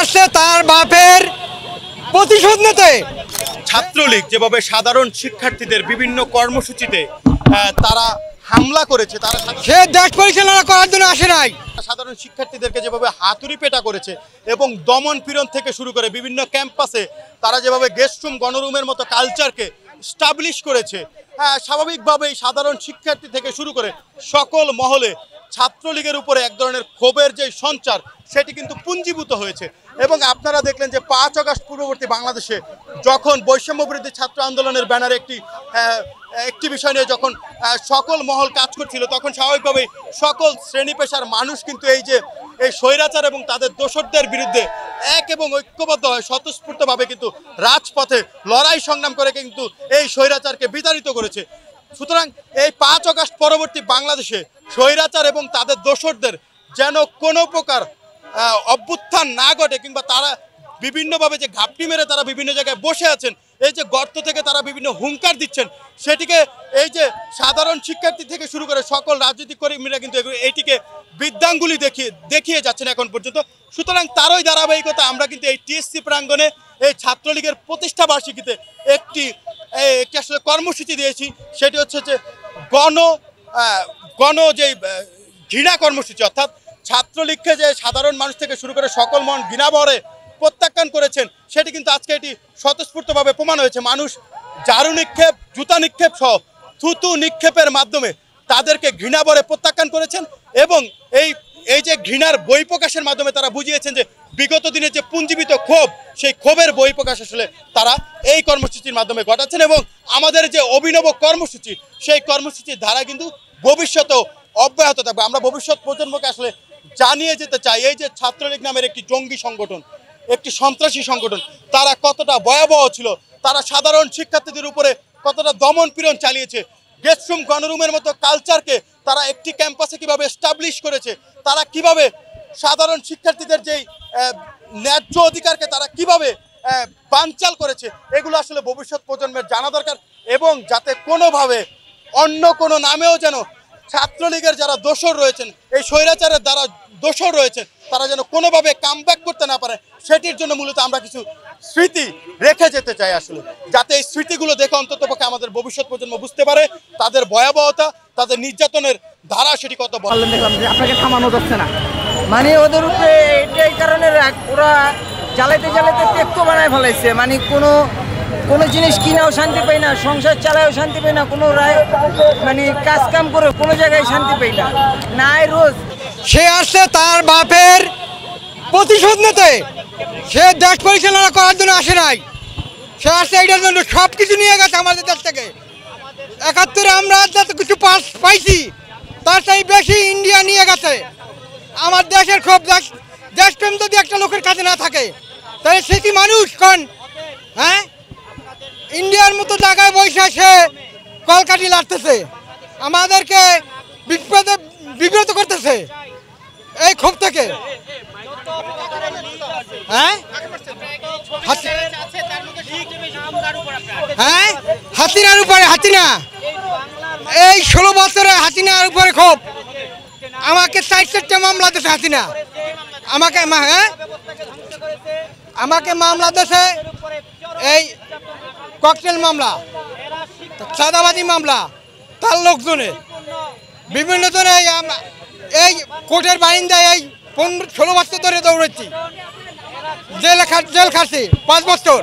আসছে তার বাপের প্রতিশোধ নিতে। ছাত্রলীগ যেভাবে সাধারণ শিক্ষার্থীদের বিভিন্ন কর্মসূচিতে তারা হামলা করেছে, তারা সে দেশ পরিচালনা করার জন্য আসে নাই। সাধারণ শিক্ষার্থীদেরকে যেভাবে হাতুড়ি পেটা করেছে এবং দমন পীড়ন থেকে শুরু করে বিভিন্ন ক্যাম্পাসে তারা যেভাবে গেস্ট রুম গণরুমের মতো কালচারকে স্টাবলিশ করেছে, স্বাভাবিকভাবেই সাধারণ শিক্ষার্থী থেকে শুরু করে সকল মহলে ছাত্রলীগের উপরে এক ধরনের ক্ষোভের যে সঞ্চার সেটি কিন্তু পুঞ্জীভূত হয়েছে। এবং আপনারা দেখলেন যে 5 আগস্ট পূর্ববর্তী বাংলাদেশে যখন বৈষম্যবিরোধী ছাত্র আন্দোলনের ব্যানারে একটি বিষয় নিয়ে যখন সকল মহল কাজ করছিল, তখন স্বাভাবিকভাবেই সকল শ্রেণী পেশার মানুষ কিন্তু এই স্বৈরাচার এবং তাদের দোসরদের বিরুদ্ধে এক এবং ঐক্যবদ্ধ হয় স্বতঃস্ফূর্তভাবে কিন্তু রাজপথে লড়াই সংগ্রাম করে কিন্তু এই স্বৈরাচারকে বিতাড়িত করেছে। সুতরাং এই 5 আগস্ট পরবর্তী বাংলাদেশে স্বৈরাচার এবং তাদের দোসরদের যেন কোনো প্রকার অভ্যুত্থান না ঘটে, কিংবা তারা বিভিন্নভাবে যে ঘাপটি মেরে তারা বিভিন্ন জায়গায় বসে আছেন, এই যে গর্ত থেকে তারা বিভিন্ন হুঙ্কার দিচ্ছেন, সেটিকে এই যে সাধারণ শিক্ষার্থী থেকে শুরু করে সকল রাজনৈতিক কর্মীরা কিন্তু এইটিকে বৃদ্ধাঙ্গুলি দেখিয়ে যাচ্ছেন এখন পর্যন্ত। সুতরাং তারই ধারাবাহিকতা আমরা কিন্তু এই টিএসসি প্রাঙ্গণে এই ছাত্রলীগের প্রতিষ্ঠা বার্ষিকীতে একটি আসলে কর্মসূচি দিয়েছি। সেটি হচ্ছে যে গণ যে ঘৃণা কর্মসূচি, অর্থাৎ ছাত্রলীগকে যে সাধারণ মানুষ থেকে শুরু করে সকল মন ঘৃণাভরে প্রত্যাখ্যান করেছেন, সেটি কিন্তু আজকে এটি স্বতঃস্ফূর্তভাবে প্রমাণ হয়েছে। মানুষ ঝাড়ু নিক্ষেপ, জুতা নিক্ষেপ সহ থুতু নিক্ষেপের মাধ্যমে তাদেরকে ঘৃণাভরে প্রত্যাখ্যান করেছেন এবং এই যে ঘৃণার বহিঃপ্রকাশের মাধ্যমে তারা বুঝিয়েছেন যে বিগত দিনের যে পুঞ্জীবিত ক্ষোভ, সেই ক্ষোভের বহিঃপ্রকাশ আসলে তারা এই কর্মসূচির মাধ্যমে ঘটাচ্ছেন। এবং আমাদের যে অভিনব কর্মসূচি, সেই কর্মসূচির ধারা কিন্তু ভবিষ্যতেও অব্যাহত থাকবে। আমরা ভবিষ্যৎ প্রজন্মকে আসলে জানিয়ে যেতে চাই এই যে ছাত্রলীগ নামের একটি জঙ্গি সংগঠন, একটি সন্ত্রাসী সংগঠন, তারা কতটা ভয়াবহ ছিল, তারা সাধারণ শিক্ষার্থীদের উপরে কতটা দমন পীড়ন চালিয়েছে, গেস্ট রুম গণরুমের মতো কালচারকে তারা একটি ক্যাম্পাসে কিভাবে এস্টাবলিশ করেছে, তারা কিভাবে সাধারণ শিক্ষার্থীদের যেই ন্যায্য অধিকারকে তারা কিভাবে বানচাল করেছে, এগুলো আসলে ভবিষ্যৎ প্রজন্মের জানা দরকার। এবং যাতে কোনোভাবে অন্য কোনো নামেও যেন ছাত্রলীগের যারা দোসর রয়েছেন, এই স্বৈরাচারের দ্বারা দোসর রয়েছেন, তারা যেন কোনোভাবে কামব্যাক করতে না পারে, সেটির জন্য মূলত আমরা কিছু স্মৃতি রেখে যেতে চাই আসলে, যাতে এই স্মৃতিগুলো দেখে অন্ততপক্ষে আমাদের ভবিষ্যৎ প্রজন্ম বুঝতে পারে তাদের ভয়াবহতা, তাদের নির্যাতনের ধারা সেটি কত বড়। দেখলাম যে আপনাকে থামানো যাচ্ছে না, মানে ওদের উপরে এই কারণে ওরা জ্বালাইতে জ্বালাইতে তেক্ত বানায় ফেলাইছে। মানে কোনো জিনিস কিনাও শান্তি পাই না, সংসার চালায়ও শান্তি পাই না, কোনো মানে কাজ কাম করে কোনো জায়গায় শান্তি পাই না, নাই রোজ। সে আসছে তার বাপের প্রতিশোধ নিতে। সে দেশ পরিচালনা করার জন্য আসে নাই, সে আসছে এইটার জন্য। সব কিছু নিয়ে গেছে আমাদের দেশ থেকে। 71-এ আমরা যত কিছু পাইছি তার চাই বেশি ইন্ডিয়া নিয়ে গেছে। আমার দেশের খুব দেশপ্রেম যদি একটা লোকের কাছে না থাকে, তাহলে সে কি মানুষ কোন? হ্যাঁ, ইন্ডিয়ার মতো জায়গায় বসে সে কলকাঠি লাগতেছে, আমাদেরকে বিপদে বিব্রত করতেছে এই ক্ষোভ থেকে। হ্যাঁ, হ্যাঁ, হাসিনার উপরে, হাসিনা এই 16 বছরে হাসিনার উপরে ক্ষোভ। আমাকে 4-4টা মামলা দিয়েছে হাসিনা, আমাকে মামলা দিয়েছে, এই ককটেল মামলা, চাঁদাবাজি মামলা, তার লোকজনের বিভিন্ন জনে এই কোর্টের বারিন্দায় এই 16 বছর ধরে দৌড়েছি, জেল খাচ্ছি 5 বছর।